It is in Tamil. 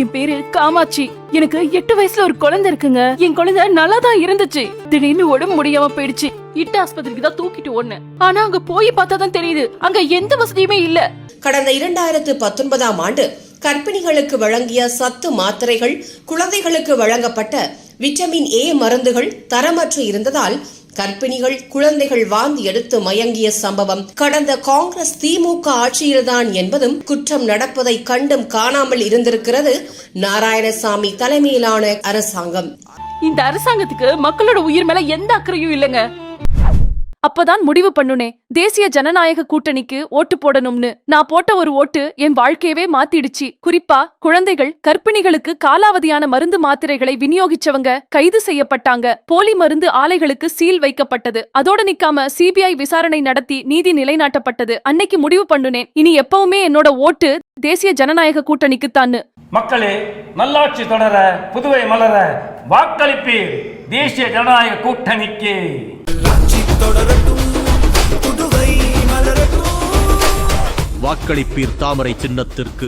என் பேரு காமாட்சி. எனக்கு 8 வயசுல ஒரு குழந்தை இருக்குங்க. என் குழந்தை நல்லாதான் இருந்துச்சு. திடீர்னு உடம்பு முடியாம போயிடுச்சு. இட்ட ஆஸ்பத்திரிக்கு தான் தூக்கிட்டு ஓடுனேன். ஆனா அங்க போய் பார்த்தாதான் தெரியுது அங்க எந்த வசதியுமே இல்ல. கடந்த 2019ஆம் ஆண்டு கர்ப்பிணிகளுக்கு வழங்கிய சத்து மாத்திரைகள், குழந்தைகளுக்கு வழங்கப்பட்ட விட்டமின் ஏ மருந்துகள் தரமற்று இருந்ததால் கர்ப்பிணிகள், குழந்தைகள் வாந்தி எடுத்து மயங்கிய சம்பவம் கடந்த காங்கிரஸ் திமுக ஆட்சியில்தான் என்பதும் குற்றம் நடப்பதை கண்டும் காணாமல் இருந்திருக்கிறது நாராயணசாமி தலைமையிலான அரசாங்கம். இந்த அரசாங்கத்துக்கு மக்களோட உயிர் மேல எந்த அக்கறையும் இல்லங்க. அப்பதான் முடிவு பண்ணுனே தேசிய ஜனநாயக கூட்டணிக்கு ஓட்டு போடணும்னு. நான் போட்ட ஒரு ஓட்டு என் வாழ்க்கையவே மாத்திடுச்சு. குறிப்பா குழந்தைகள், கர்ப்பிணிகளுக்கு காலாவதியான மருந்து மாத்திரைகளை விநியோகிச்சவங்க கைது செய்யப்பட்டாங்க. போலி மருந்து ஆலைகளுக்கு சீல் வைக்கப்பட்டது. அதோட நிக்காம சிபிஐ விசாரணை நடத்தி நீதி நிலைநாட்டப்பட்டது. அன்னைக்கு முடிவு பண்ணுனேன், இனி எப்பவுமே என்னோட ஓட்டு தேசிய ஜனநாயக கூட்டணிக்கு தான்னு. மக்களே, நல்லாட்சி தொடர, புதுவை மலர, வாக்களிப்பீர் தேசிய ஜனநாயக கூட்டணிக்கு. வாக்களிப்பீர் தாமரை சின்னத்திற்கு.